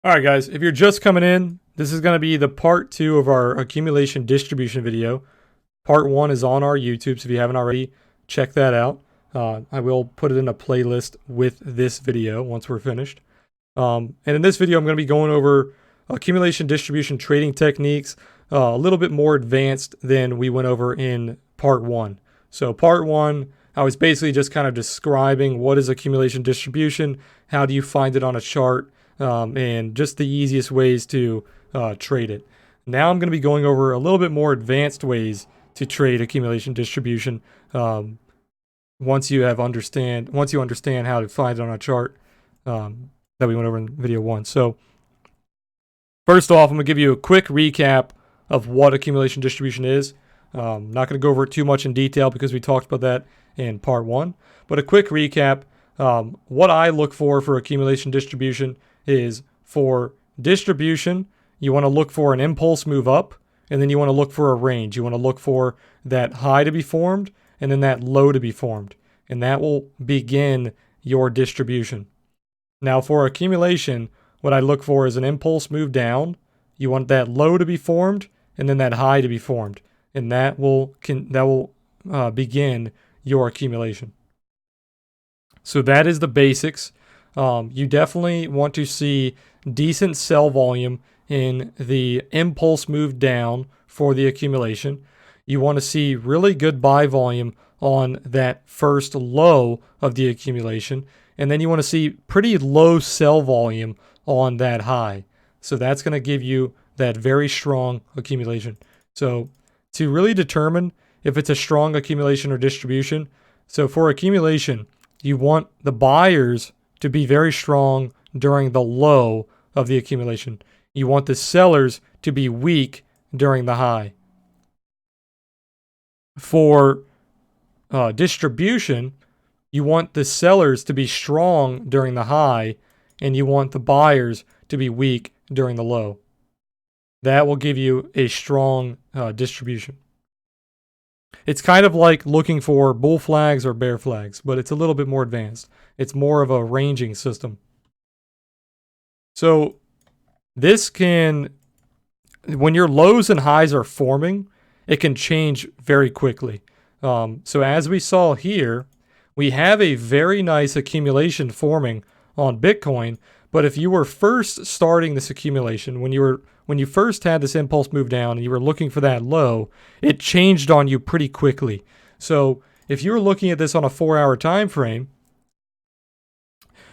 Alright guys, if you're just coming in, this is going to be the part 2 of our accumulation distribution video. Part 1 is on our YouTube, so if you haven't already, check that out. I will put it in a playlist with this video once we're finished. And in this video, I'm going to be going over accumulation distribution trading techniques, a little bit more advanced than we went over in part 1. So part 1, I was basically just kind of describing what is accumulation distribution, how do you find it on a chart, and just the easiest ways to trade it. Now I'm going to be going over a little bit more advanced ways to trade accumulation distribution. Once you understand how to find it on a chart that we went over in video 1. So first off, I'm going to give you a quick recap of what accumulation distribution is. Not going to go over it too much in detail because we talked about that in part 1. But a quick recap, what I look for accumulation distribution is for distribution, you want to look for an impulse move up, and then you want to look for a range. You want to look for that high to be formed, and then that low to be formed. And that will begin your distribution. Now for accumulation, what I look for is an impulse move down. You want that low to be formed, and then that high to be formed. And that will begin your accumulation. So that is the basics. You definitely want to see decent sell volume in the impulse move down for the accumulation. You want to see really good buy volume on that first low of the accumulation. And then you want to see pretty low sell volume on that high. So that's going to give you that very strong accumulation. So to really determine if it's a strong accumulation or distribution, so for accumulation, you want the buyers to be very strong during the low of the accumulation. You want the sellers to be weak during the high. For distribution, you want the sellers to be strong during the high, and you want the buyers to be weak during the low. That will give you a strong distribution. It's kind of like looking for bull flags or bear flags, but it's a little bit more advanced. It's more of a ranging system. So this can, when your lows and highs are forming, it can change very quickly. So as we saw here, we have a very nice accumulation forming on Bitcoin. But if you were first starting this accumulation, when you first had this impulse move down and you were looking for that low, it changed on you pretty quickly. So if you're looking at this on a 4-hour time frame,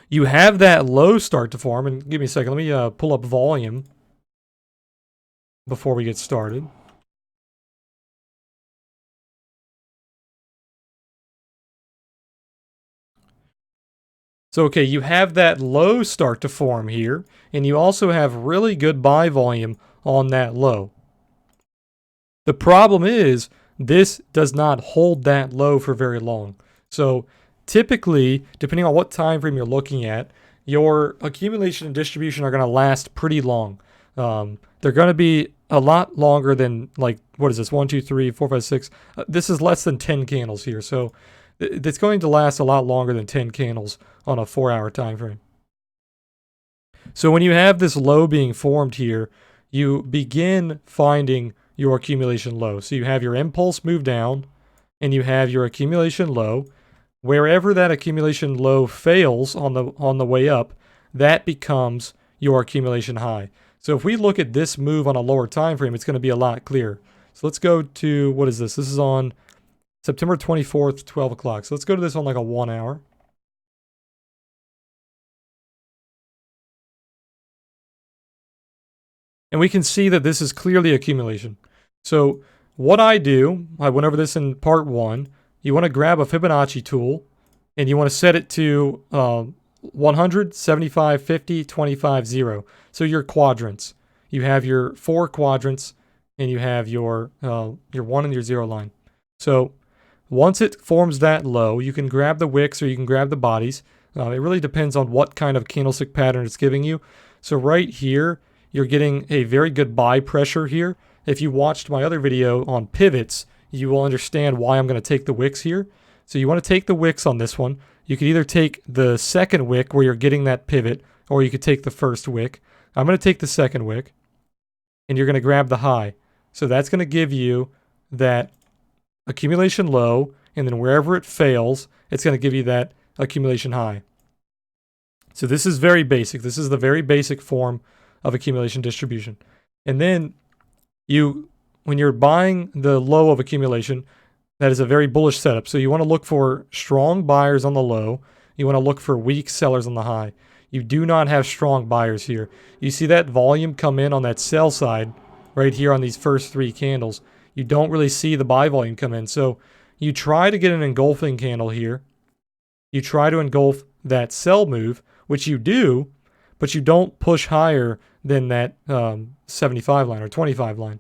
you have that low start to form. And give me a second, let me pull up volume before we get started. So, okay, you have that low start to form here, and you also have really good buy volume on that low. The problem is, this does not hold that low for very long. So, typically, depending on what time frame you're looking at, your accumulation and distribution are going to last pretty long. They're going to be a lot longer than, like, what is this, 1, 2, 3, 4, 5, 6. This is less than 10 candles here, so it's going to last a lot longer than 10 candles on a 4-hour time frame. So when you have this low being formed here, you begin finding your accumulation low. So you have your impulse move down, and you have your accumulation low. Wherever that accumulation low fails on the way up, that becomes your accumulation high. So if we look at this move on a lower time frame, it's going to be a lot clearer. So let's go to, what is this? This is on September 24th, 12 o'clock. So let's go to this on like a 1 hour. And we can see that this is clearly accumulation. So what I do, I went over this in part 1. You want to grab a Fibonacci tool, and you want to set it to 100, 75, 50, 25, 0. So your quadrants. You have your 4 quadrants, and you have your 1 and your 0 line. So once it forms that low, you can grab the wicks or you can grab the bodies. It really depends on what kind of candlestick pattern it's giving you. So right here, you're getting a very good buy pressure here. If you watched my other video on pivots, you will understand why I'm going to take the wicks here. So you want to take the wicks on this one. You can either take the second wick where you're getting that pivot, or you could take the first wick. I'm going to take the second wick, and you're going to grab the high. So that's going to give you that accumulation low, and then wherever it fails, it's going to give you that accumulation high. So this is very basic. This is the very basic form of accumulation distribution. And then when you're buying the low of accumulation, that is a very bullish setup. So you want to look for strong buyers on the low. You want to look for weak sellers on the high. You do not have strong buyers here. You see that volume come in on that sell side right here on these first three candles. You don't really see the buy volume come in. So you try to get an engulfing candle here. You try to engulf that sell move, which you do, but you don't push higher than that 75 line or 25 line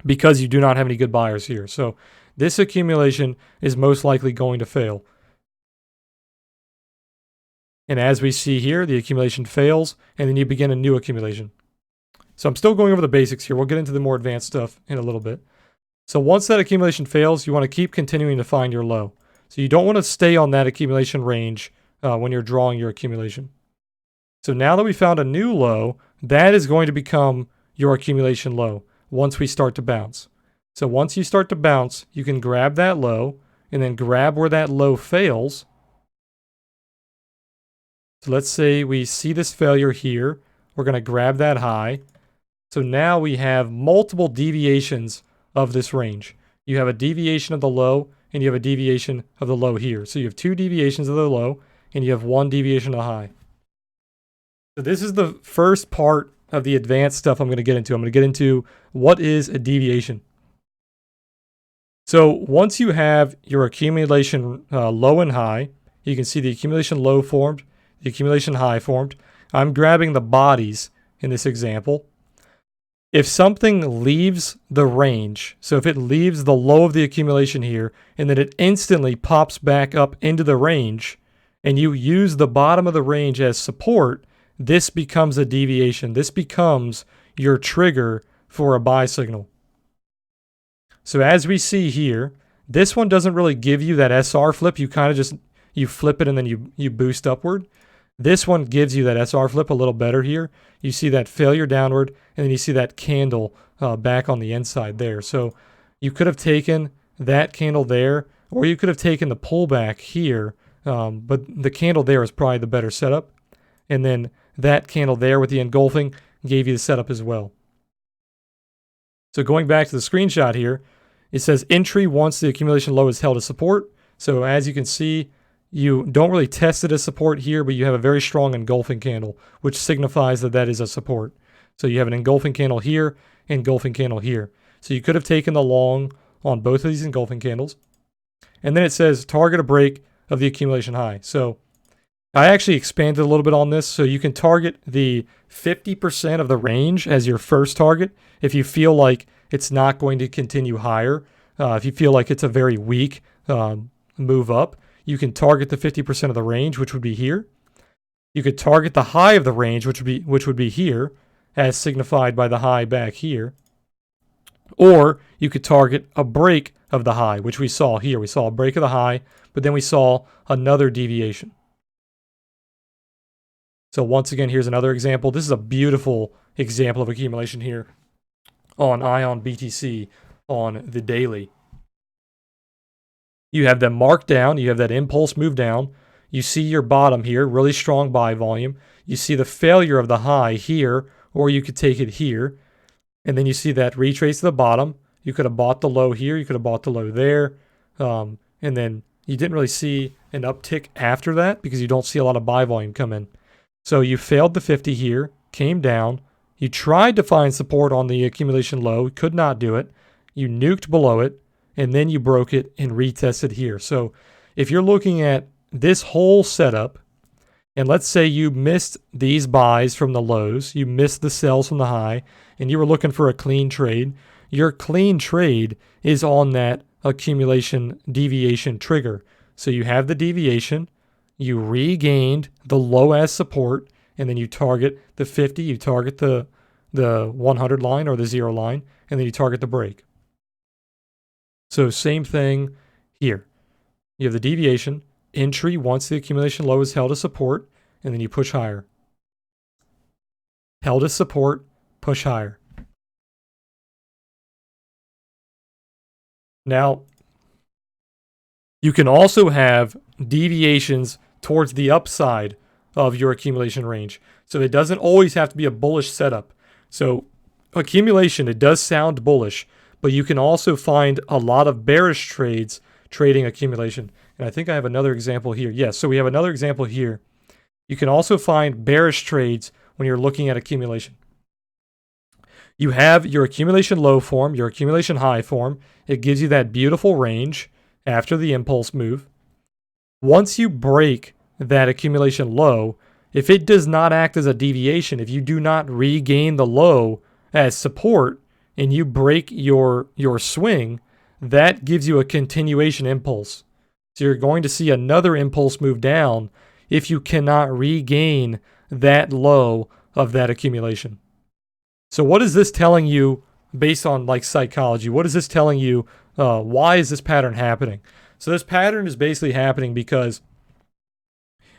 because you do not have any good buyers here. So this accumulation is most likely going to fail. And as we see here, the accumulation fails, and then you begin a new accumulation. So I'm still going over the basics here. We'll get into the more advanced stuff in a little bit. So once that accumulation fails, you want to keep continuing to find your low. So you don't want to stay on that accumulation range when you're drawing your accumulation. So now that we found a new low, that is going to become your accumulation low once we start to bounce. So once you start to bounce, you can grab that low and then grab where that low fails. So let's say we see this failure here. We're going to grab that high. So now we have multiple deviations of this range. You have a deviation of the low and you have a deviation of the low here. So you have two deviations of the low and you have one deviation of the high. So this is the first part of the advanced stuff I'm going to get into. I'm going to get into what is a deviation. So once you have your accumulation low and high, you can see the accumulation low formed, the accumulation high formed. I'm grabbing the bodies in this example. If something leaves the range, so if it leaves the low of the accumulation here, and then it instantly pops back up into the range, and you use the bottom of the range as support, this becomes a deviation. This becomes your trigger for a buy signal. So as we see here, this one doesn't really give you that SR flip. You kind of just, you flip it and then you boost upward. This one gives you that SR flip a little better here. You see that failure downward, and then you see that candle back on the inside there. So you could have taken that candle there, or you could have taken the pullback here, but the candle there is probably the better setup. And then that candle there with the engulfing gave you the setup as well. So going back to the screenshot here, it says entry once the accumulation low is held as support. So as you can see, you don't really test it as support here, but you have a very strong engulfing candle, which signifies that that is a support. So you have an engulfing candle here, engulfing candle here. So you could have taken the long on both of these engulfing candles. And then it says target a break of the accumulation high. So I actually expanded a little bit on this. So you can target the 50% of the range as your first target if you feel like it's not going to continue higher. If you feel like it's a very weak move up, you can target the 50% of the range, which would be here. You could target the high of the range, which would be here, as signified by the high back here. Or you could target a break of the high, which we saw here. We saw a break of the high, but then we saw another deviation. So once again, here's another example. This is a beautiful example of accumulation here on Ion BTC on the daily. You have that mark down, you have that impulse move down, you see your bottom here, really strong buy volume, you see the failure of the high here, or you could take it here, and then you see that retrace to the bottom. You could have bought the low here, you could have bought the low there, and then you didn't really see an uptick after that because you don't see a lot of buy volume come in. So you failed the 50 here, came down, you tried to find support on the accumulation low, could not do it, you nuked below it, and then you broke it and retested here. So if you're looking at this whole setup, and let's say you missed these buys from the lows, you missed the sells from the high, and you were looking for a clean trade, your clean trade is on that accumulation deviation trigger. So you have the deviation, you regained the low as support, and then you target the 50, you target the 100 line or the 0 line, and then you target the break. So same thing here. You have the deviation, entry once the accumulation low is held as support, and then you push higher. held as support, push higher. Now, you can also have deviations towards the upside of your accumulation range. So it doesn't always have to be a bullish setup. So accumulation, it does sound bullish, but you can also find a lot of bearish trades trading accumulation. And I think I have another example here. Yes, so we have another example here. You can also find bearish trades when you're looking at accumulation. You have your accumulation low form, your accumulation high form. It gives you that beautiful range after the impulse move. Once you break that accumulation low, if it does not act as a deviation, if you do not regain the low as support and you break your swing, that gives you a continuation impulse. So you're going to see another impulse move down if you cannot regain that low of that accumulation. So what is this telling you based on like psychology? What is this telling you? Why is this pattern happening? So this pattern is basically happening because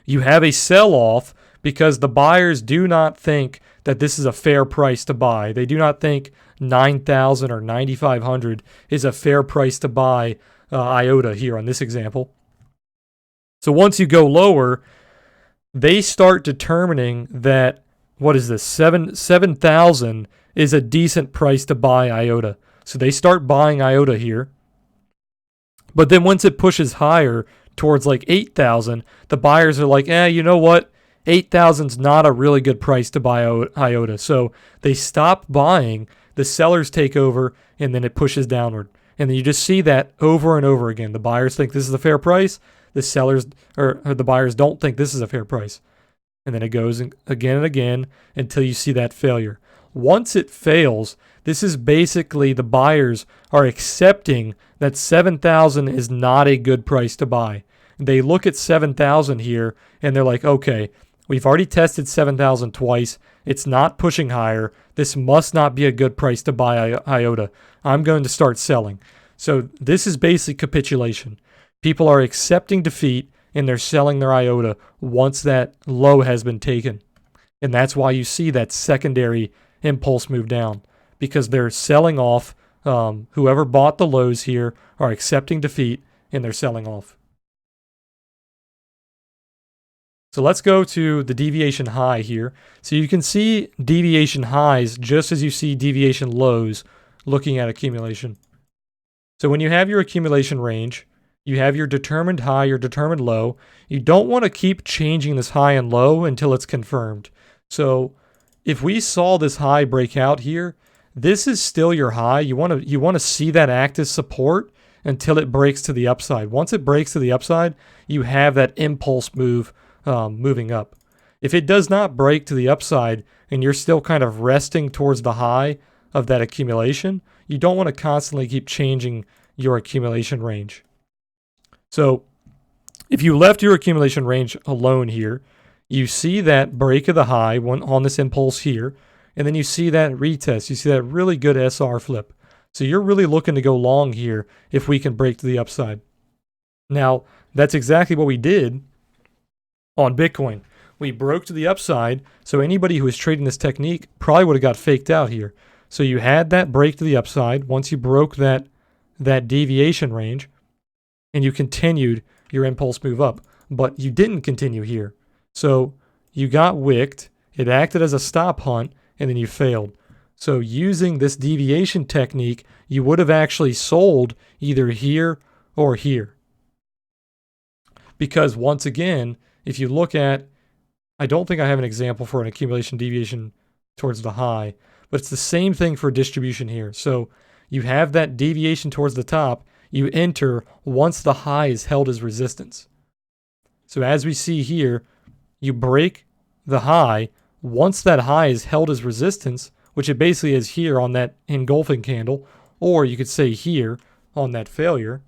you have a sell-off because the buyers do not think that this is a fair price to buy. They do not think 9,000 or 9,500 is a fair price to buy IOTA here on this example. So once you go lower, they start determining that, what is this, 7,000 is a decent price to buy IOTA. So they start buying IOTA here. But then once it pushes higher towards like 8,000, the buyers are like, you know what? 8,000 is not a really good price to buy IOTA. So they stop buying, the sellers take over, and then it pushes downward. And then you just see that over and over again. The buyers think this is a fair price. The sellers or the buyers don't think this is a fair price. And then it goes again and again until you see that failure. Once it fails, this is basically the buyers are accepting that 7,000 is not a good price to buy. They look at 7,000 here and they're like, okay, we've already tested 7,000 twice. It's not pushing higher. This must not be a good price to buy IOTA. I'm going to start selling. So this is basically capitulation. People are accepting defeat and they're selling their IOTA once that low has been taken. And that's why you see that secondary impulse move down, because they're selling off. Whoever bought the lows here are accepting defeat and they're selling off. So let's go to the deviation high here. So you can see deviation highs just as you see deviation lows looking at accumulation. So when you have your accumulation range, you have your determined high, your determined low. You don't want to keep changing this high and low until it's confirmed. So if we saw this high break out here, this is still your high. You want to see that act as support until it breaks to the upside. Once it breaks to the upside, you have that impulse move moving up. If it does not break to the upside and you're still kind of resting towards the high of that accumulation, you don't want to constantly keep changing your accumulation range. So if you left your accumulation range alone here, you see that break of the high on this impulse here, and then you see that retest. You see that really good SR flip. So you're really looking to go long here if we can break to the upside. Now, that's exactly what we did on Bitcoin. We broke to the upside, so anybody who was trading this technique probably would have got faked out here. So you had that break to the upside once you broke that deviation range, and you continued your impulse move up. But you didn't continue here. So you got wicked, it acted as a stop hunt, and then you failed. So using this deviation technique, you would have actually sold either here or here. Because once again, if you look at, I don't think I have an example for an accumulation deviation towards the high, but it's the same thing for distribution here. So you have that deviation towards the top, you enter once the high is held as resistance. So as we see here, you break the high. Once that high is held as resistance, which it basically is here on that engulfing candle, or you could say here on that failure,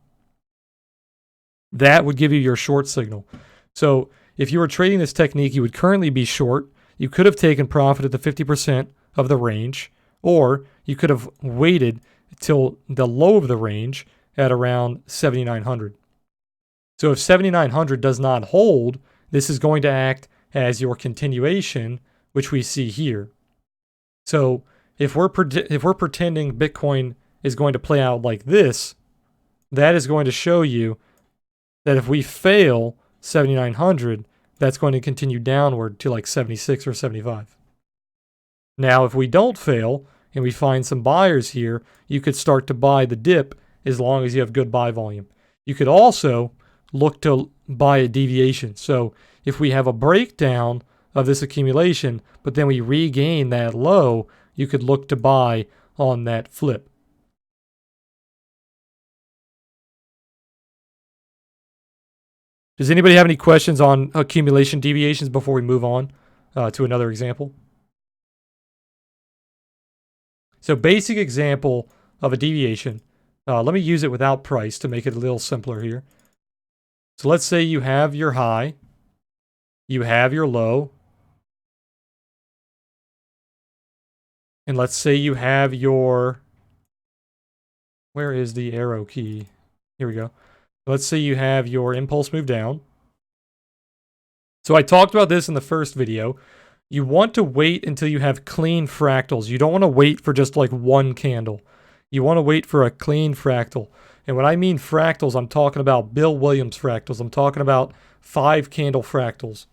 that would give you your short signal. So if you were trading this technique, you would currently be short. You could have taken profit at the 50% of the range, or you could have waited till the low of the range at around 7,900. So if 7,900 does not hold, this is going to act as your continuation, which we see here. So if we're pretending Bitcoin is going to play out like this, that is going to show you that if we fail 7,900, that's going to continue downward to like 76 or 75. Now, if we don't fail and we find some buyers here, you could start to buy the dip as long as you have good buy volume. You could also look to buy a deviation. So if we have a breakdown of this accumulation, but then we regain that low, you could look to buy on that flip. Does anybody have any questions on accumulation deviations before we move on to another example? So basic example of a deviation. Let me use it without price to make it a little simpler here. So let's say you have your high, you have your low, and let's say you have your, where is the arrow key? Here we go. Let's say you have your impulse move down. So I talked about this in the first video. You want to wait until you have clean fractals. You don't want to wait for just like one candle. You want to wait for a clean fractal. And when I mean fractals, I'm talking about Bill Williams fractals. I'm talking about 5 candle fractals.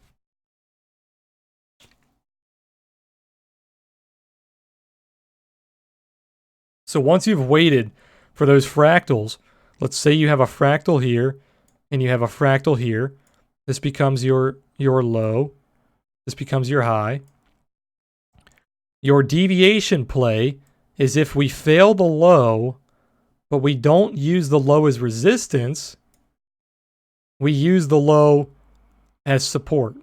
So once you've waited for those fractals, let's say you have a fractal here and you have a fractal here. This becomes your low. This becomes your high. Your deviation play is if we fail the low, but we don't use the low as resistance, we use the low as support.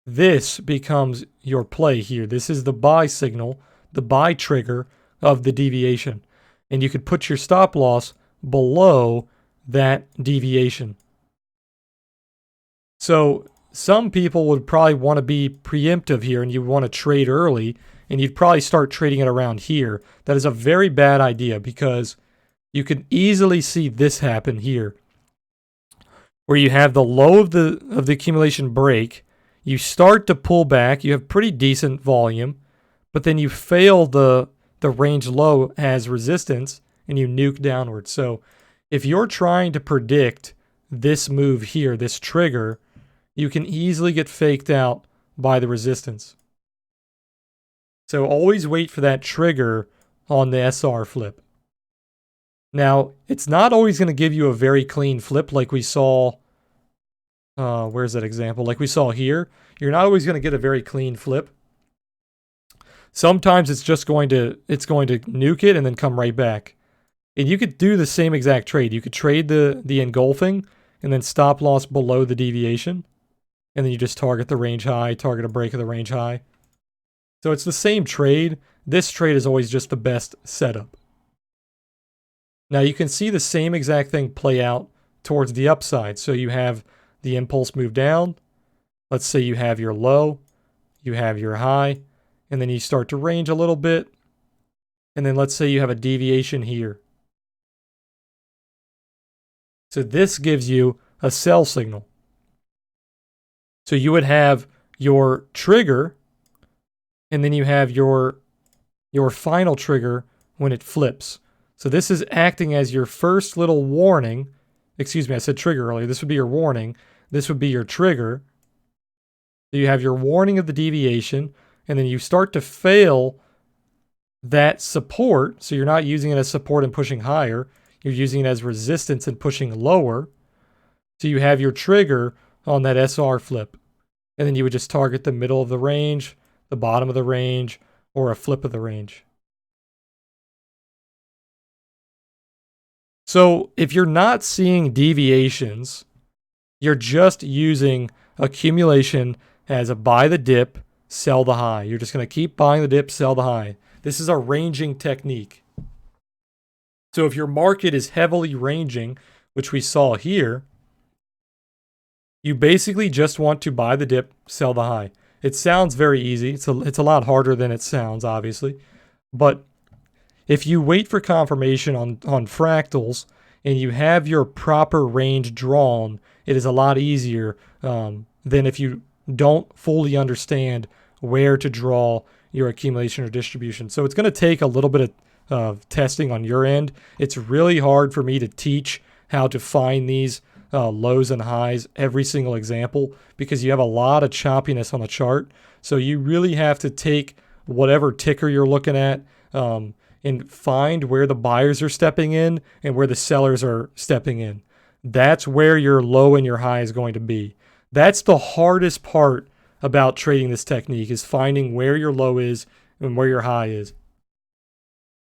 This becomes your play here. This is the buy signal, the buy trigger of the deviation. And you could put your stop loss below that deviation. So some people would probably want to be preemptive here and you want to trade early and you'd probably start trading it around here. That is a very bad idea because you could easily see this happen here where you have the low of the accumulation break. You start to pull back. You have pretty decent volume, but then you fail the range low as resistance and you nuke downward. So if you're trying to predict this move here, this trigger, you can easily get faked out by the resistance. So always wait for that trigger on the SR flip. Now, it's not always going to give you a very clean flip like we saw. Where's that example? Like we saw here. You're not always going to get a very clean flip. Sometimes it's just going to nuke it and then come right back. And you could do the same exact trade. You could trade the engulfing and then stop loss below the deviation. And then you just target the range high, target a break of the range high. So it's the same trade. This trade is always just the best setup. Now you can see the same exact thing play out towards the upside. So you have the impulse move down. Let's say you have your low, you have your high, and then you start to range a little bit. And then let's say you have a deviation here. So this gives you a sell signal. So you would have your trigger, and then you have your final trigger when it flips. So this is acting as your first little warning. Excuse me, I said trigger earlier. This would be your warning. This would be your trigger. So you have your warning of the deviation, and then you start to fail that support. So you're not using it as support and pushing higher. You're using it as resistance and pushing lower. So you have your trigger on that SR flip. And then you would just target the middle of the range, the bottom of the range, or a flip of the range. So if you're not seeing deviations, you're just using accumulation as a buy the dip, sell the high. You're just going to keep buying the dip, sell the high. This is a ranging technique. So if your market is heavily ranging, which we saw here, you basically just want to buy the dip, sell the high. It sounds very easy. It's a lot harder than it sounds, obviously. But if you wait for confirmation on fractals and you have your proper range drawn, it is a lot easier than if you don't fully understand where to draw your accumulation or distribution. So it's going to take a little bit of testing on your end. It's really hard for me to teach how to find these lows and highs every single example because you have a lot of choppiness on the chart. So you really have to take whatever ticker you're looking at and find where the buyers are stepping in and where the sellers are stepping in. That's where your low and your high is going to be. That's the hardest part about trading this technique, is finding where your low is and where your high is.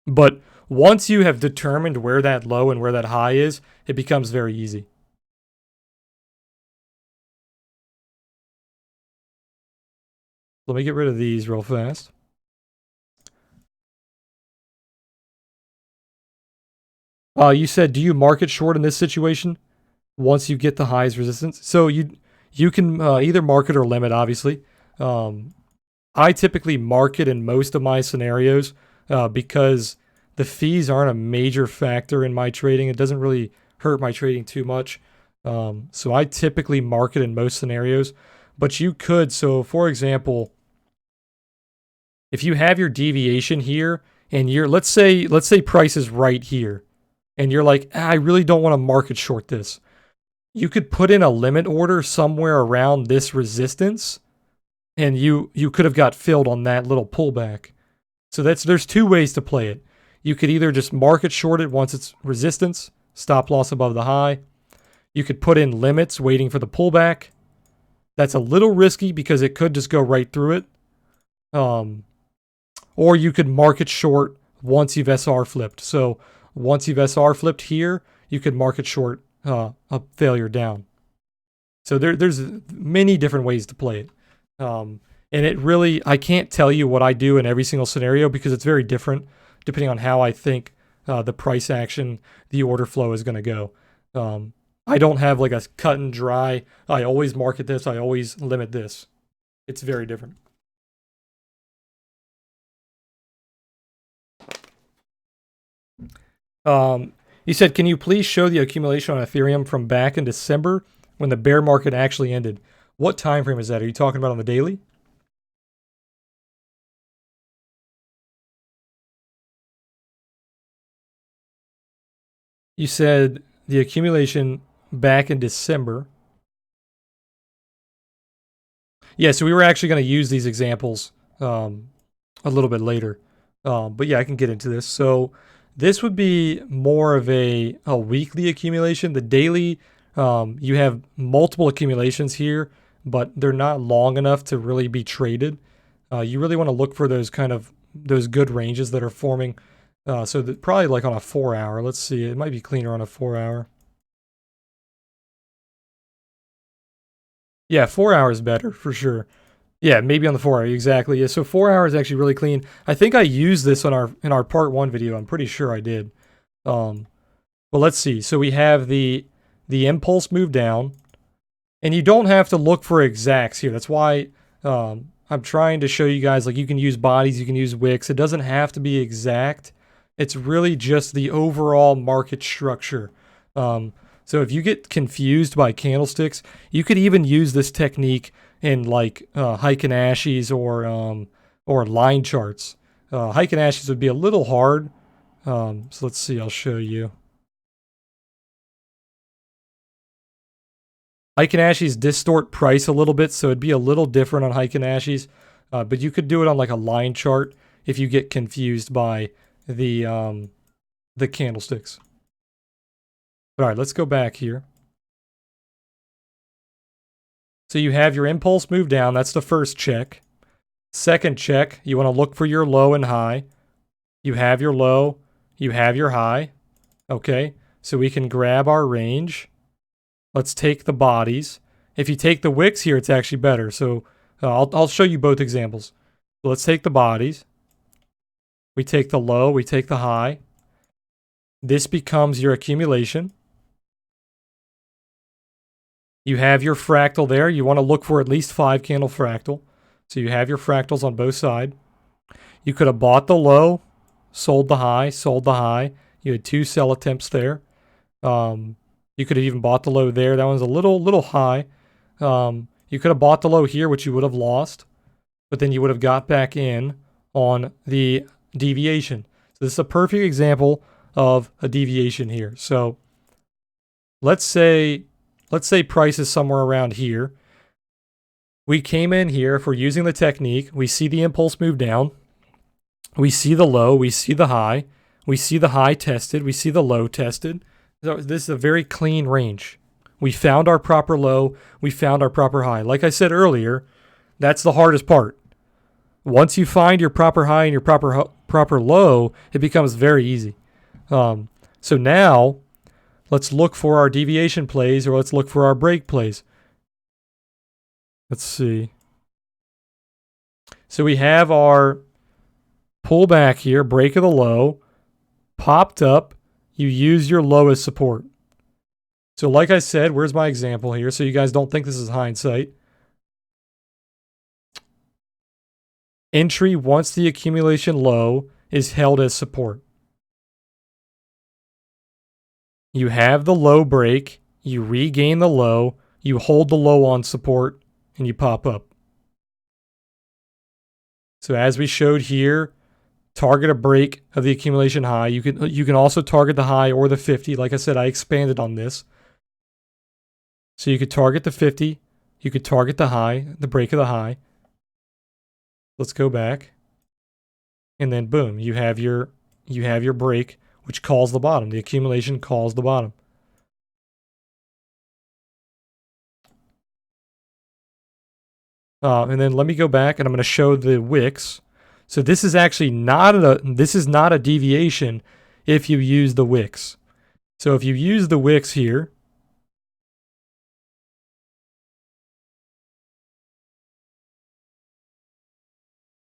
But once you have determined where that low and where that high is, it becomes very easy. Let me get rid of these real fast. You said, do you market short in this situation once you get the highs resistance? So you can either market or limit, obviously. I typically market in most of my scenarios because the fees aren't a major factor in my trading. It doesn't really hurt my trading too much. So I typically market in most scenarios. But you could, so for example, if you have your deviation here and let's say price is right here, and you're like, I really don't want to market short this. You could put in a limit order somewhere around this resistance, and you could have got filled on that little pullback. So there's two ways to play it. You could either just market short it once it's resistance, stop loss above the high. You could put in limits waiting for the pullback. That's a little risky because it could just go right through it. Or you could market short once you've SR flipped. So once you've SR flipped here, you could market short a failure down. So there's many different ways to play it. And it really, I can't tell you what I do in every single scenario because it's very different depending on how I think the price action, the order flow is going to go. I don't have like a cut and dry, I always market this, I always limit this. It's very different. You said, can you please show the accumulation on Ethereum from back in December when the bear market actually ended? What time frame is that? Are you talking about on the daily? You said the accumulation back in December. Yeah, so we were actually going to use these examples a little bit later. But yeah, I can get into this. So this would be more of a weekly accumulation. The daily, you have multiple accumulations here, but they're not long enough to really be traded. You really want to look for those those good ranges that are forming. So that probably like on a 4 hour. Let's see, it might be cleaner on a 4 hour. Yeah, 4 hours better for sure. Yeah, maybe on the 4 hour, exactly. Yeah, so 4 hours is actually really clean. I think I used this on in our part 1 video. I'm pretty sure I did. But let's see. So we have the impulse move down, and you don't have to look for exacts here. That's why I'm trying to show you guys, like, you can use bodies, you can use wicks. It doesn't have to be exact. It's really just the overall market structure. So if you get confused by candlesticks, you could even use this technique in like Heiken Ashes or line charts. Heiken Ashes would be a little hard. So let's see, I'll show you. Heiken Ashes distort price a little bit, so it'd be a little different on Heiken Ashes. But you could do it on like a line chart if you get confused by the candlesticks. All right, let's go back here. So you have your impulse move down. That's the first check. Second check, you want to look for your low and high. You have your low. You have your high. Okay, so we can grab our range. Let's take the bodies. If you take the wicks here, it's actually better. So I'll show you both examples. So let's take the bodies. We take the low. We take the high. This becomes your accumulation. You have your fractal there. You want to look for at least 5 candle fractal. So you have your fractals on both sides. You could have bought the low, sold the high, sold the high. You had 2 sell attempts there. You could have even bought the low there. That one's a little high. You could have bought the low here, which you would have lost. but then you would have got back in on the deviation. So this is a perfect example of a deviation here. So let's say price is somewhere around here. We came in here, if we're using the technique, we see the impulse move down. We see the low, we see the high. We see the high tested, we see the low tested. So this is a very clean range. We found our proper low, we found our proper high. Like I said earlier, that's the hardest part. Once you find your proper high and your proper low, it becomes very easy. So now, let's look for our deviation plays, or let's look for our break plays. Let's see. So we have our pullback here, break of the low, popped up, you use your low as support. So like I said, where's my example here so you guys don't think this is hindsight. Entry once the accumulation low is held as support. You have the low break, you regain the low, you hold the low on support, and you pop up. So as we showed here, target a break of the accumulation high. You can also target the high or the 50. Like I said, I expanded on this. So you could target the 50, you could target the high, the break of the high. Let's go back. And then boom, you have your break, which calls the bottom. The accumulation calls the bottom. And then let me go back and I'm going to show the wicks. So this is actually not a deviation if you use the wicks. So if you use the wicks here,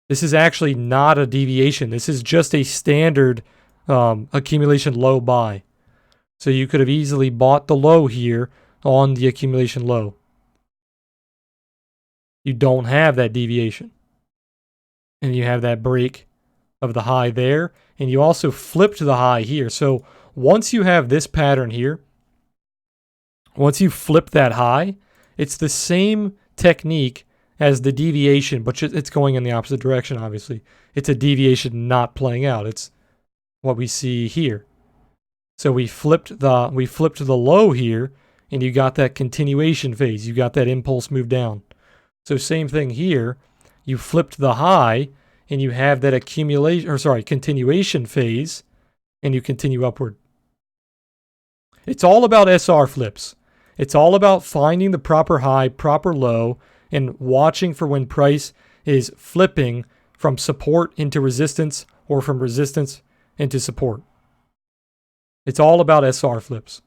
this is actually not a deviation. This is just a standard accumulation low buy. So you could have easily bought the low here on the accumulation low. You don't have that deviation. And you have that break of the high there. And you also flip to the high here. So once you have this pattern here, once you flip that high, it's the same technique as the deviation, but it's going in the opposite direction, obviously. It's a deviation not playing out. It's what we see here. So we flipped to the low here, and you got that continuation phase. You got that impulse move down. So same thing here. You flipped the high, and you have that continuation phase, and you continue upward. It's all about SR flips. It's all about finding the proper high, proper low, and watching for when price is flipping from support into resistance or from resistance into support. It's all about SR flips.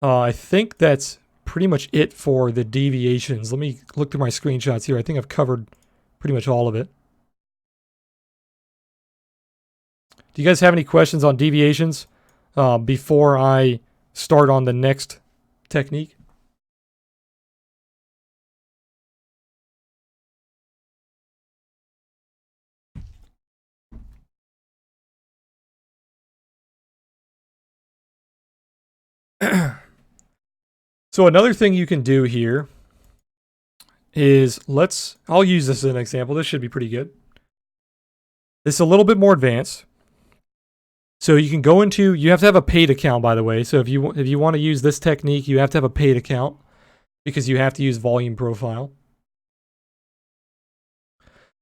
I think that's pretty much it for the deviations. Let me look through my screenshots here. I think I've covered pretty much all of it. Do you guys have any questions on deviations before I start on the next technique? So another thing you can do here is I'll use this as an example. This should be pretty good. This is a little bit more advanced. So you can go into, you have to have a paid account, by the way. So if you want to use this technique, you have to have a paid account because you have to use volume profile.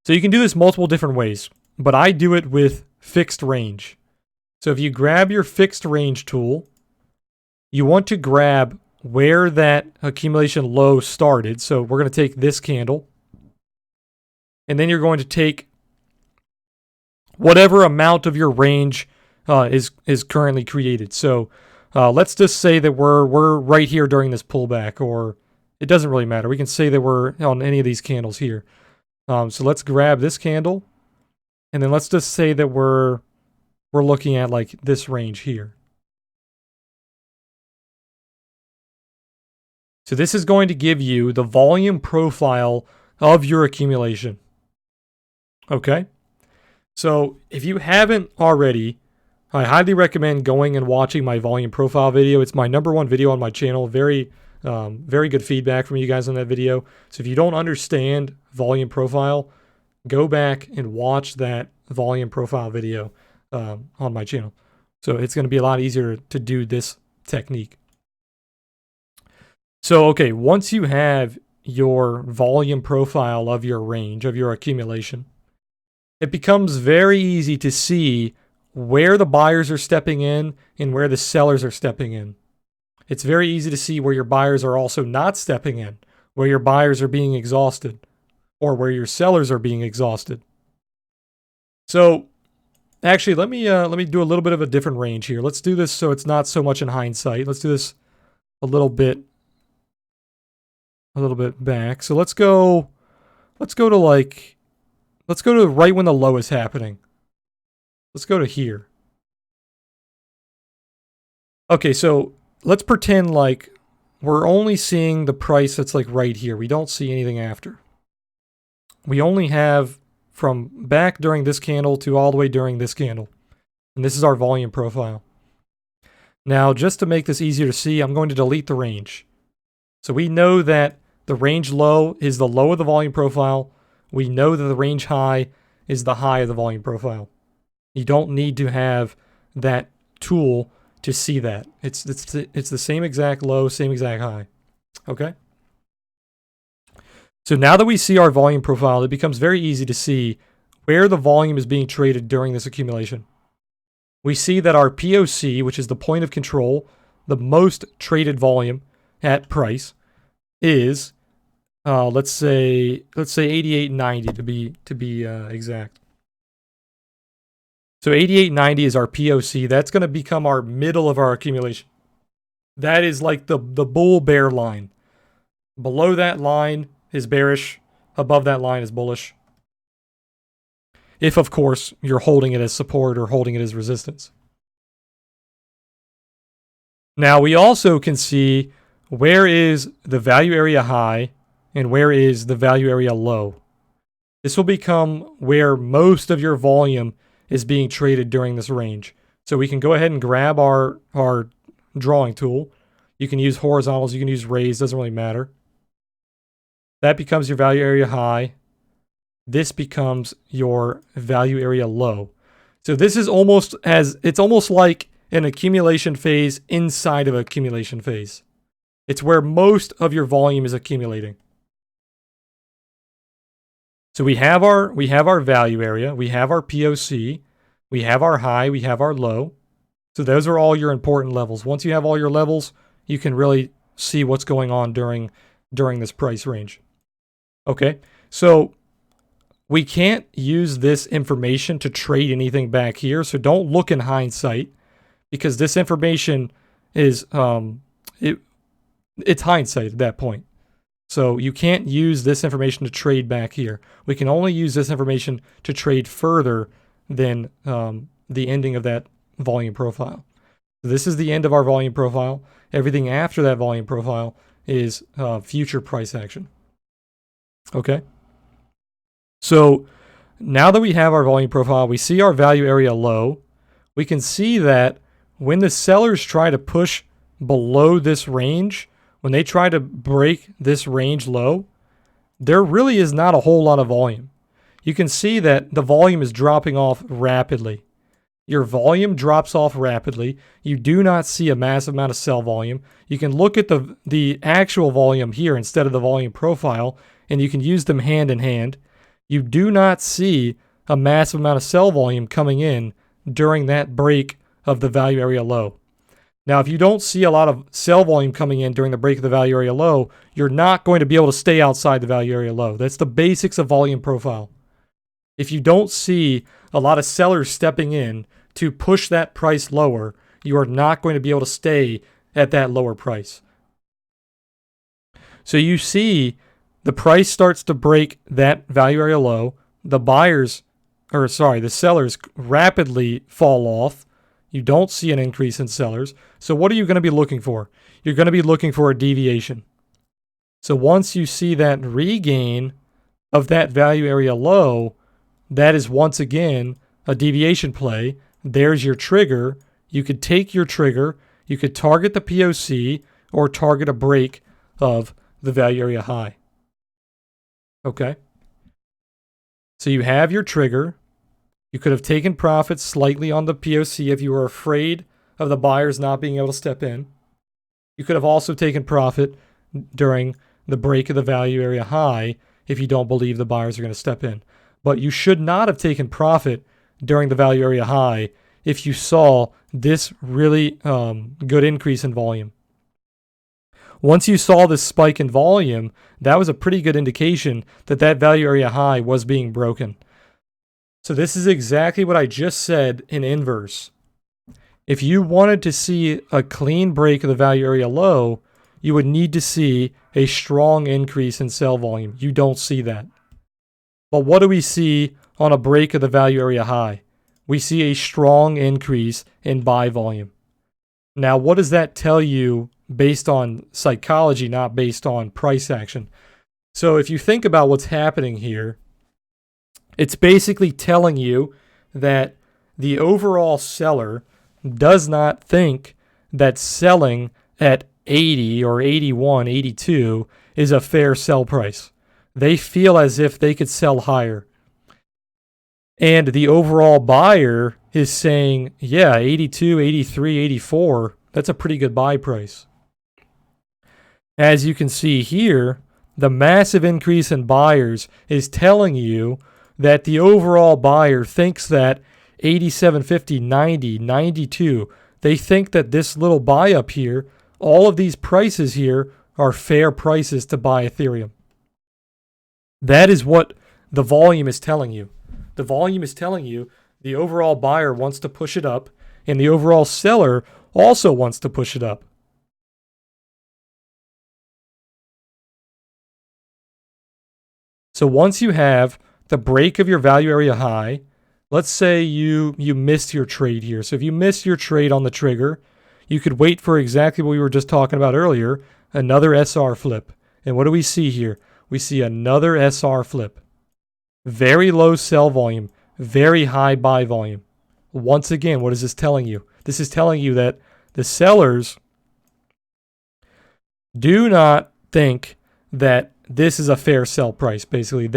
So you can do this multiple different ways, but I do it with fixed range. So if you grab your fixed range tool, you want to grab where that accumulation low started. So we're going to take this candle, and then you're going to take whatever amount of your range is currently created. So let's just say that we're right here during this pullback, or it doesn't really matter. We can say that we're on any of these candles here. So let's grab this candle, and then let's just say that we're looking at like this range here. So this is going to give you the volume profile of your accumulation. Okay? So if you haven't already, I highly recommend going and watching my volume profile video. It's my #1 video on my channel. Very Very good feedback from you guys on that video. So if you don't understand volume profile, go back and watch that volume profile video on my channel. So it's going to be a lot easier to do this technique. So, okay, once you have your volume profile of your range, of your accumulation, it becomes very easy to see where the buyers are stepping in and where the sellers are stepping in. It's very easy to see where your buyers are also not stepping in, where your buyers are being exhausted, or where your sellers are being exhausted. So, actually, let me do a little bit of a different range here. Let's do this so it's not so much in hindsight. Let's do this a little bit back. So let's go to right when the low is happening. Let's go to here. Okay, so let's pretend like we're only seeing the price that's like right here. We don't see anything after. We only have from back during this candle to all the way during this candle. And this is our volume profile. Now, just to make this easier to see, I'm going to delete the range. So we know that the range low is the low of the volume profile. We know that the range high is the high of the volume profile. You don't need to have that tool to see that. It's the same exact low, same exact high. Okay? So now that we see our volume profile, it becomes very easy to see where the volume is being traded during this accumulation. We see that our POC, which is the point of control, the most traded volume at price, is let's say 88.90 to be exact. So 88.90 is our POC. That's going to become our middle of our accumulation. That is like the bull bear line. Below that line is bearish. Above that line is bullish. If, of course, you're holding it as support or holding it as resistance. Now, we also can see where is the value area high and where is the value area low. This will become where most of your volume is being traded during this range. So we can go ahead and grab our drawing tool. You can use horizontals, you can use raise, doesn't really matter. That becomes your value area high. This becomes your value area low. So this is it's almost like an accumulation phase inside of an accumulation phase. It's where most of your volume is accumulating. So we have our value area, we have our POC, we have our high, we have our low. So those are all your important levels. Once you have all your levels, you can really see what's going on during this price range. Okay, so we can't use this information to trade anything back here. So don't look in hindsight, because this information is it's hindsight at that point. So you can't use this information to trade back here. We can only use this information to trade further than the ending of that volume profile. This is the end of our volume profile. Everything after that volume profile is future price action. Okay? So now that we have our volume profile, we see our value area low. We can see that when the sellers try to push below this range, when they try to break this range low, there really is not a whole lot of volume. You can see that the volume is dropping off rapidly. Your volume drops off rapidly. You do not see a massive amount of sell volume. You can look at the actual volume here instead of the volume profile, and you can use them hand in hand. You do not see a massive amount of sell volume coming in during that break of the value area low. Now, if you don't see a lot of sell volume coming in during the break of the value area low, you're not going to be able to stay outside the value area low. That's the basics of volume profile. If you don't see a lot of sellers stepping in to push that price lower, you are not going to be able to stay at that lower price. So you see the price starts to break that value area low. The sellers rapidly fall off. You don't see an increase in sellers. So what are you going to be looking for? You're going to be looking for a deviation. So once you see that regain of that value area low, that is once again a deviation play. There's your trigger. You could take your trigger. You could target the POC or target a break of the value area high. Okay. So you have your trigger. You could have taken profit slightly on the POC if you were afraid of the buyers not being able to step in. You could have also taken profit during the break of the value area high if you don't believe the buyers are going to step in. But you should not have taken profit during the value area high if you saw this really good increase in volume. Once you saw this spike in volume, that was a pretty good indication that that value area high was being broken. So this is exactly what I just said in inverse. If you wanted to see a clean break of the value area low, you would need to see a strong increase in sell volume. You don't see that. But what do we see on a break of the value area high? We see a strong increase in buy volume. Now, what does that tell you based on psychology, not based on price action? So if you think about what's happening here, it's basically telling you that the overall seller does not think that selling at 80 or 81, 82 is a fair sell price. They feel as if they could sell higher. And the overall buyer is saying, yeah, 82, 83, 84, that's a pretty good buy price. As you can see here, the massive increase in buyers is telling you that the overall buyer thinks that 87.50, 90, 92, they think that this little buy up here, all of these prices here are fair prices to buy Ethereum. That is what the volume is telling you. The volume is telling you the overall buyer wants to push it up, and the overall seller also wants to push it up. So once you have the break of your value area high, let's say you missed your trade here. So if you missed your trade on the trigger, you could wait for exactly what we were just talking about earlier, another SR flip. And what do we see here? We see another SR flip. Very low sell volume, very high buy volume. Once again, what is this telling you? This is telling you that the sellers do not think that this is a fair sell price. Basically,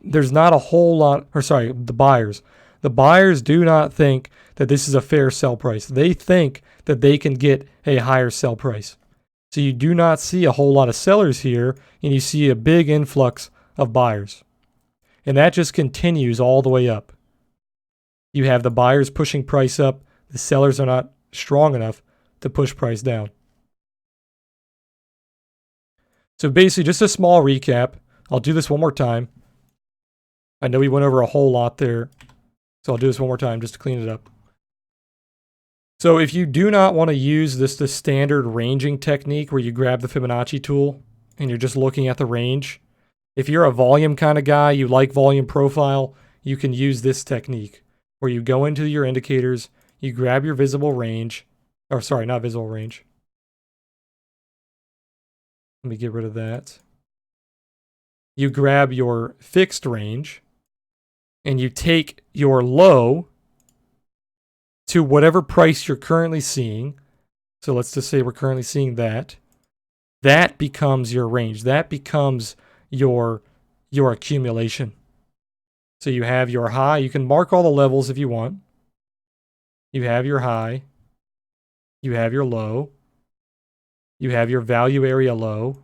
there's not a whole lot, the buyers. The buyers do not think that this is a fair sell price. They think that they can get a higher sell price. So you do not see a whole lot of sellers here, and you see a big influx of buyers. And that just continues all the way up. You have the buyers pushing price up. The sellers are not strong enough to push price down. So basically, just a small recap. I'll do this one more time. I know we went over a whole lot there, so I'll do this one more time just to clean it up. So if you do not want to use the standard ranging technique where you grab the Fibonacci tool and you're just looking at the range, if you're a volume kind of guy, you like volume profile, you can use this technique where you go into your indicators, you grab your visible range, not visible range. Let me get rid of that. You grab your fixed range and you take your low to whatever price you're currently seeing. So let's just say we're currently seeing that. That becomes your range. That becomes your accumulation. So you have your high. You can mark all the levels if you want. You have your high. You have your low. You have your value area low.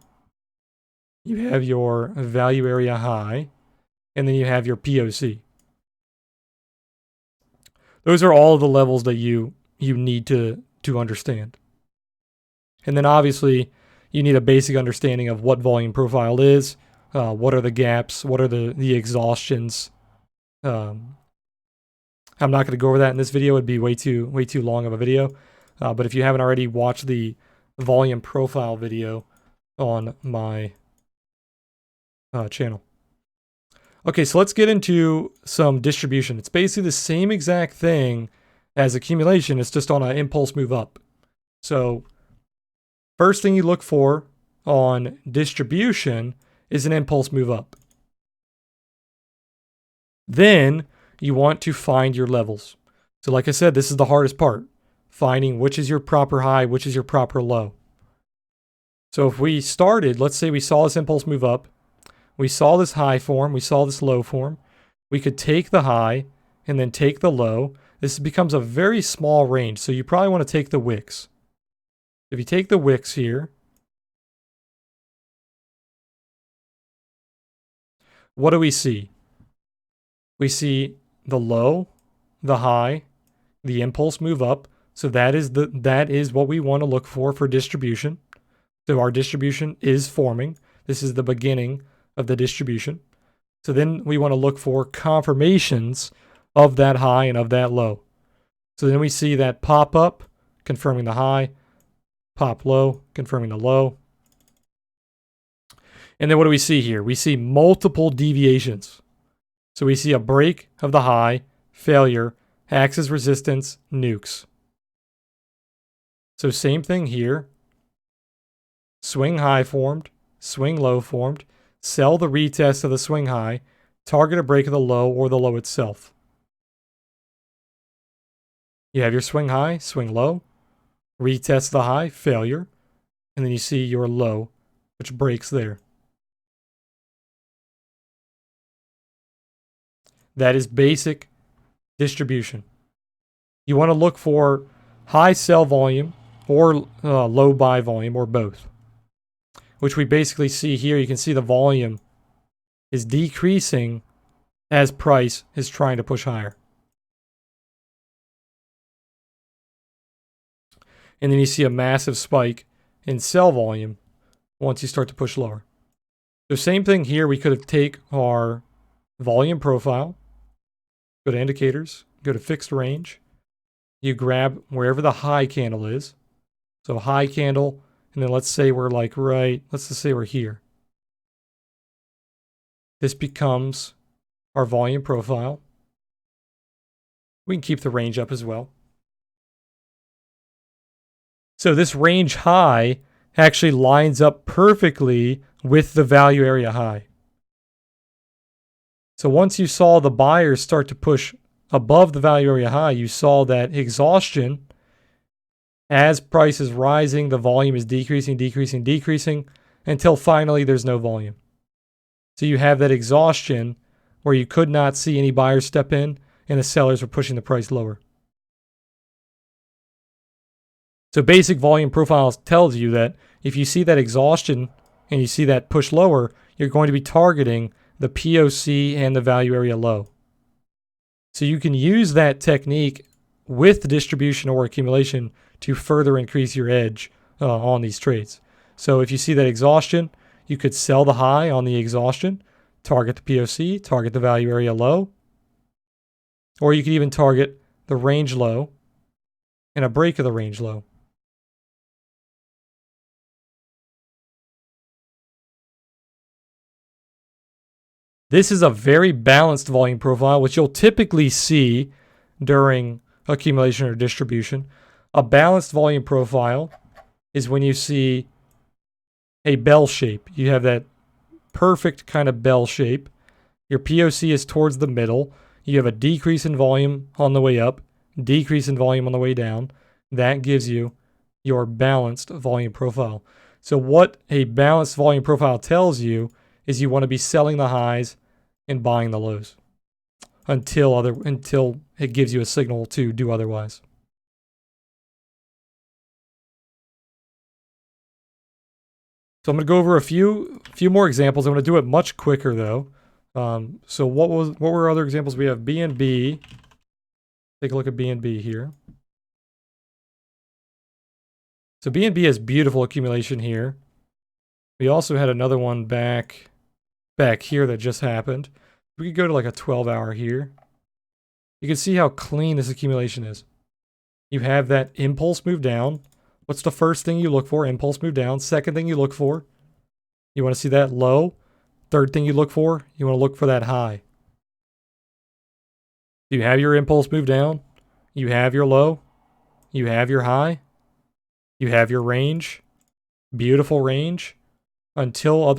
You have your value area high. And then you have your POC. Those are all of the levels that you need to understand. And then obviously, you need a basic understanding of what volume profile is, what are the gaps, what are the exhaustions. I'm not going to go over that in this video. It'd be way too long of a video. But if you haven't already watched the volume profile video on my channel. Okay, so let's get into some distribution. It's basically the same exact thing as accumulation. It's just on an impulse move up. So first thing you look for on distribution is an impulse move up. Then you want to find your levels. So like I said, this is the hardest part. Finding which is your proper high, which is your proper low. So if we started, let's say we saw this impulse move up, we saw this high form, we saw this low form, we could take the high and then take the low. This becomes a very small range, so you probably want to take the wicks. If you take the wicks here, what do we see? We see the low, the high, the impulse move up. So that is what we want to look for distribution. So our distribution is forming. This is the beginning of the distribution. So then we want to look for confirmations of that high and of that low. So then we see that pop up, confirming the high, pop low, confirming the low. And then what do we see here? We see multiple deviations. So we see a break of the high, failure, acts as resistance, nukes. So same thing here. Swing high formed, swing low formed, sell the retest of the swing high, target a break of the low or the low itself. You have your swing high, swing low, retest the high, failure, and then you see your low, which breaks there. That is basic distribution. You want to look for high sell volume or low buy volume or both, which we basically see here. You can see the volume is decreasing as price is trying to push higher. And then you see a massive spike in sell volume once you start to push lower. So same thing here. We could have take our volume profile, go to indicators, go to fixed range. You grab wherever the high candle is. So high candle, and then let's say we're like let's just say we're here. This becomes our volume profile. We can keep the range up as well. So this range high actually lines up perfectly with the value area high. So once you saw the buyers start to push above the value area high, you saw that exhaustion. As price is rising, the volume is decreasing until finally there's no volume. So you have that exhaustion where you could not see any buyers step in and the sellers were pushing the price lower. So basic volume profiles tells you that if you see that exhaustion and you see that push lower, you're going to be targeting the POC and the value area low. So you can use that technique with the distribution or accumulation to further increase your edge on these trades. So if you see that exhaustion, you could sell the high on the exhaustion, target the POC, target the value area low, or you could even target the range low and a break of the range low. This is a very balanced volume profile, which you'll typically see during accumulation or distribution. A balanced volume profile is when you see a bell shape. You have that perfect kind of bell shape. Your POC is towards the middle. You have a decrease in volume on the way up, decrease in volume on the way down. That gives you your balanced volume profile. So what a balanced volume profile tells you is you want to be selling the highs and buying the lows until it gives you a signal to do otherwise. So I'm going to go over a few more examples. I'm going to do it much quicker though. So what were other examples? We have BNB. Take a look at BNB here. So BNB has beautiful accumulation here. We also had another one back here that just happened. We could go to like a 12-hour here. You can see how clean this accumulation is. You have that impulse move down. What's the first thing you look for? Impulse move down. Second thing you look for, you want to see that low. Third thing you look for, you want to look for that high. You have your impulse move down. You have your low. You have your high. You have your range. Beautiful range. Until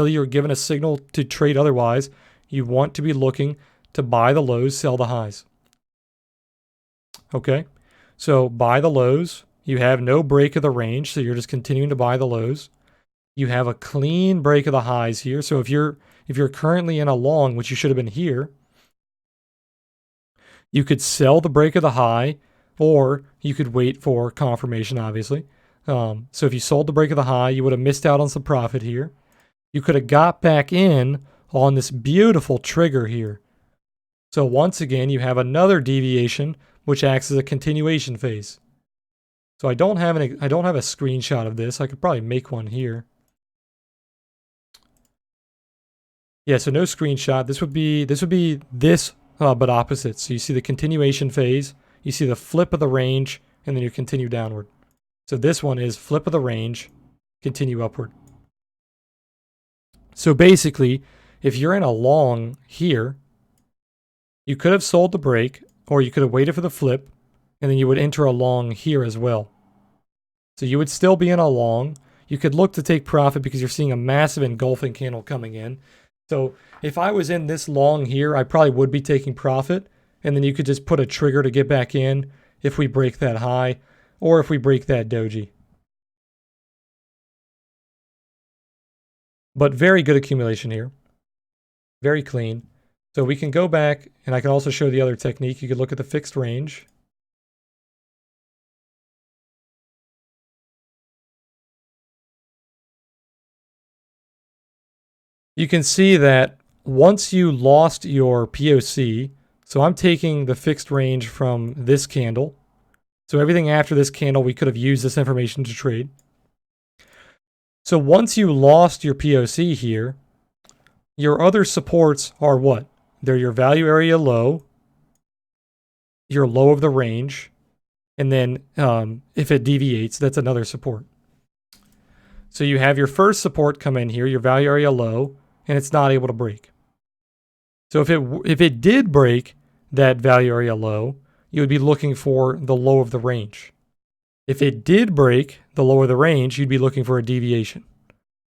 you're given a signal to trade otherwise, you want to be looking to buy the lows, sell the highs. Okay, so buy the lows, You have no break of the range, so you're just continuing to buy the lows. You have a clean break of the highs here. So if you're currently in a long, which you should have been here, you could sell the break of the high, or you could wait for confirmation, obviously. So if you sold the break of the high, you would have missed out on some profit here. You could have got back in on this beautiful trigger here. So once again, you have another deviation, which acts as a continuation phase. So I don't have a screenshot of this. I could probably make one here. Yeah, so no screenshot. This would be this, but opposite. So you see the continuation phase, you see the flip of the range, and then you continue downward. So this one is flip of the range, continue upward. So basically, if you're in a long here, you could have sold the break, or you could have waited for the flip, and then you would enter a long here as well. So you would still be in a long. You could look to take profit because you're seeing a massive engulfing candle coming in. So if I was in this long here, I probably would be taking profit, and then you could just put a trigger to get back in if we break that high, or if we break that doji. But very good accumulation here. Very clean. So we can go back, and I can also show the other technique. You could look at the fixed range. You can see that once you lost your POC, so I'm taking the fixed range from this candle. So everything after this candle, we could have used this information to trade. So once you lost your POC here, your other supports are what? They're your value area low, your low of the range, and then if it deviates, that's another support. So you have your first support come in here, your value area low, and it's not able to break. So if it did break that value area low, you would be looking for the low of the range. If it did break the low of the range, you'd be looking for a deviation,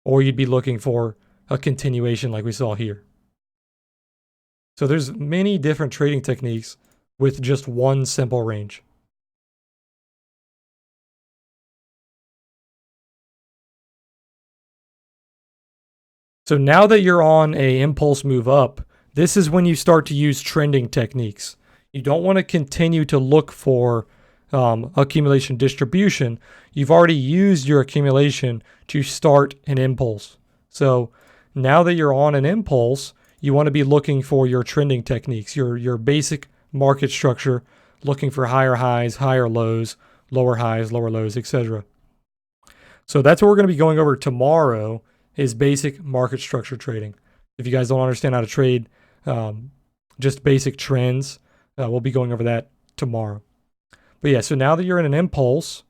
or you'd be looking for a continuation like we saw here. So there's many different trading techniques with just one simple range. So now that you're on a impulse move up, this is when you start to use trending techniques. You don't want to continue to look for accumulation distribution. You've already used your accumulation to start an impulse. So now that you're on an impulse, you want to be looking for your trending techniques, your basic market structure, looking for higher highs, higher lows, lower highs, lower lows, etc. So that's what we're going to be going over tomorrow, is basic market structure trading. If you guys don't understand how to trade just basic trends, we'll be going over that tomorrow. But yeah, so now that you're in an impulse,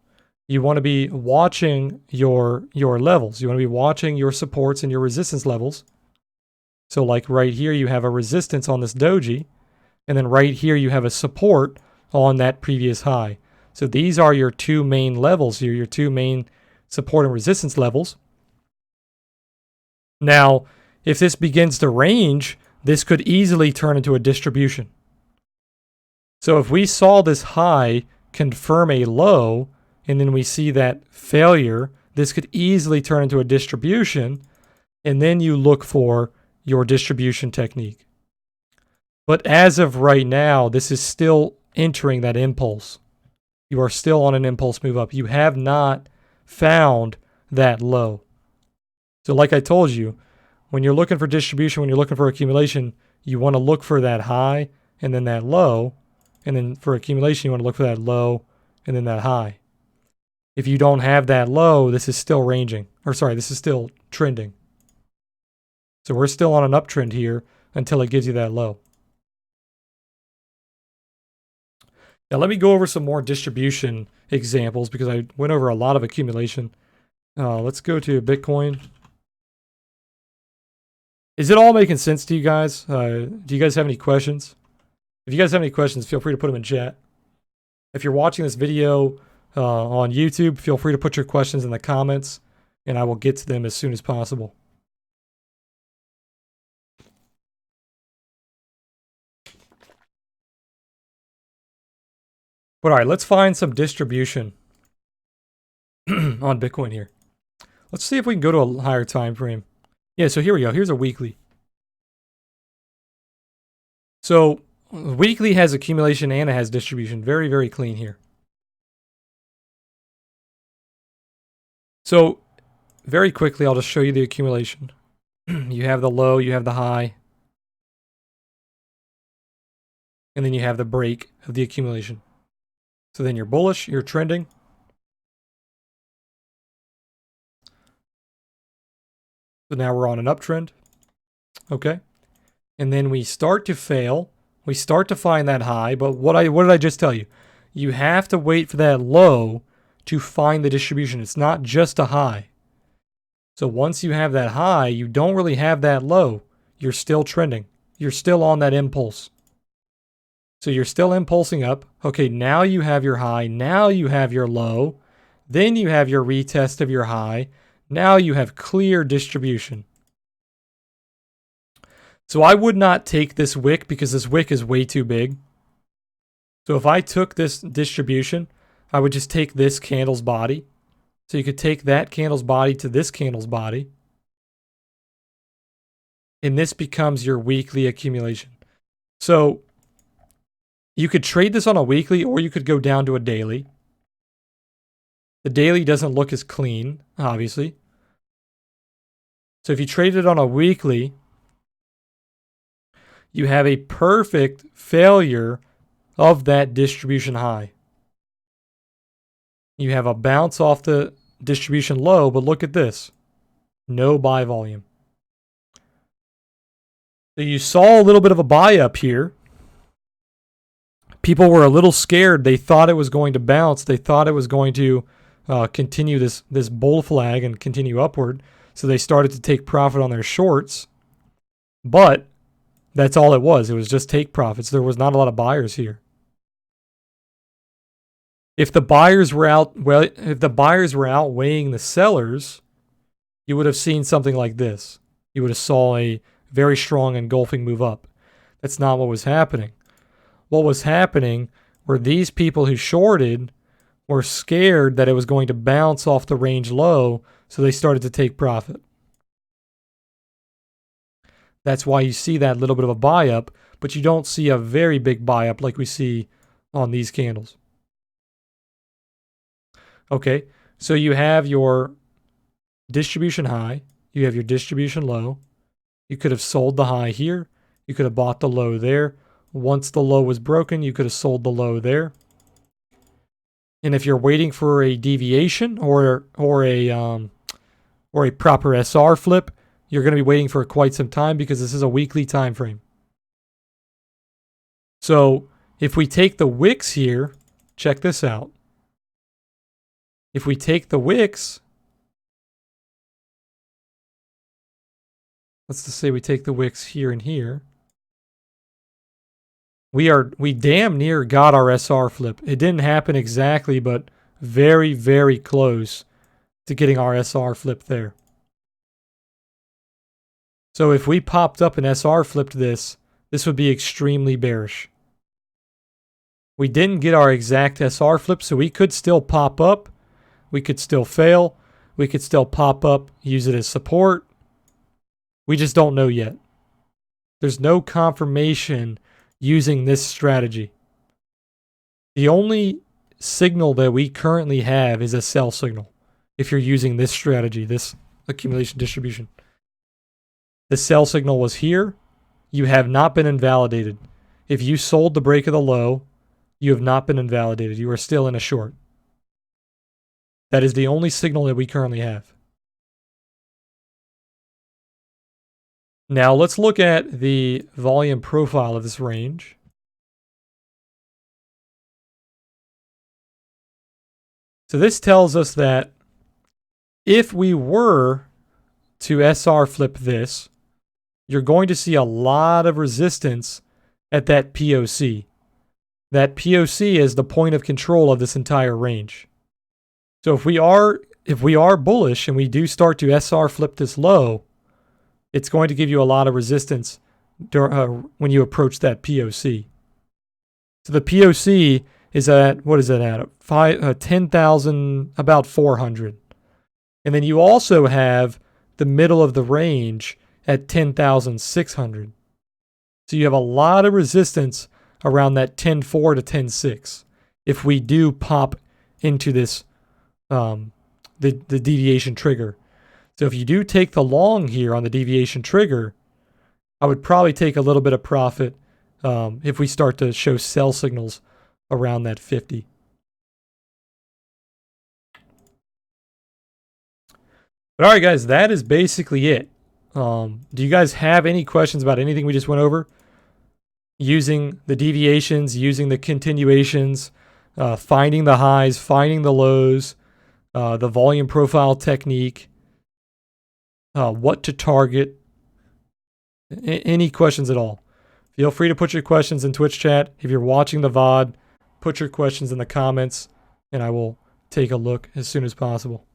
you want to be watching your levels. You want to be watching your supports and your resistance levels. So like right here, you have a resistance on this doji, and then right here you have a support on that previous high. So these are your two main levels here, your two main support and resistance levels. Now, if this begins to range, this could easily turn into a distribution. So if we saw this high confirm a low, and then we see that failure, this could easily turn into a distribution, and then you look for your distribution technique. But as of right now, this is still entering that impulse. You are still on an impulse move up. You have not found that low. So like I told you, when you're looking for distribution, when you're looking for accumulation, you want to look for that high and then that low. And then for accumulation, you want to look for that low and then that high. If you don't have that low, this is still ranging. Or sorry, this is still trending. So we're still on an uptrend here until it gives you that low. Now let me go over some more distribution examples because I went over a lot of accumulation. Let's go to Bitcoin. Is it all making sense to you guys? Do you guys have any questions? If you guys have any questions, feel free to put them in chat. If you're watching this video on YouTube, feel free to put your questions in the comments, and I will get to them as soon as possible. But all right, let's find some distribution. on Bitcoin here. Let's see if we can go to a higher time frame. Yeah, so here we go. Here's a weekly. So weekly has accumulation and it has distribution. Very, very clean here. So very quickly, I'll just show you the accumulation. You have the low, you have the high, and then you have the break of the accumulation. So then you're bullish, you're trending. So now we're on an uptrend. Okay. And then we start to fail. We start to find that high, but what did I just tell you? You have to wait for that low to find the distribution. It's not just a high. So once you have that high, you don't really have that low. You're still trending. You're still on that impulse. So you're still impulsing up. Okay, now you have your high. Now you have your low. Then you have your retest of your high. Now you have clear distribution. So I would not take this wick because this wick is way too big. So if I took this distribution, I would just take this candle's body. So you could take that candle's body to this candle's body. And this becomes your weekly accumulation. So you could trade this on a weekly or you could go down to a daily. The daily doesn't look as clean, obviously. So if you trade it on a weekly, you have a perfect failure of that distribution high. You have a bounce off the distribution low, but look at this. No buy volume. So you saw a little bit of a buy up here. People were a little scared. They thought it was going to bounce. They thought it was going to continue this bull flag and continue upward. So they started to take profit on their shorts. But that's all it was. It was just take profits. There was not a lot of buyers here. If the buyers were outweighing the sellers, you would have seen something like this. You would have saw a very strong engulfing move up. That's not what was happening. What was happening were these people who shorted were scared that it was going to bounce off the range low, so they started to take profit. That's why you see that little bit of a buy up, but you don't see a very big buy up like we see on these candles. Okay, so you have your distribution high, you have your distribution low. You could have sold the high here, you could have bought the low there. Once the low was broken, you could have sold the low there. And if you're waiting for a deviation or a proper SR flip, you're going to be waiting for quite some time because this is a weekly time frame. So if we take the wicks here, check this out. If we take the wicks, let's just say we take the wicks here and here. We damn near got our SR flip. It didn't happen exactly, but very, very close to getting our SR flip there. So if we popped up and SR flipped this would be extremely bearish. We didn't get our exact SR flip, so we could still pop up. We could still fail. We could still pop up, use it as support. We just don't know yet. There's no confirmation using this strategy. The only signal that we currently have is a sell signal. If you're using this strategy, this accumulation distribution. The sell signal was here. You have not been invalidated. If you sold the break of the low, you have not been invalidated. You are still in a short. That is the only signal that we currently have. Now let's look at the volume profile of this range. So this tells us that if we were to SR flip this, you're going to see a lot of resistance at that POC. That POC is the point of control of this entire range. So if we are bullish and we do start to SR flip this low, it's going to give you a lot of resistance when you approach that POC. So the POC is at, what is that at? 10,000, about 400. And then you also have the middle of the range at 10,600. So you have a lot of resistance around that 10.4 to 10.6 if we do pop into this, the deviation trigger. So if you do take the long here on the deviation trigger, I would probably take a little bit of profit if we start to show sell signals around that 50. But all right, guys, that is basically it. Do you guys have any questions about anything we just went over? Using the deviations, using the continuations, finding the highs, finding the lows, the volume profile technique, what to target, any questions at all. Feel free to put your questions in Twitch chat. If you're watching the VOD, put your questions in the comments, and I will take a look as soon as possible.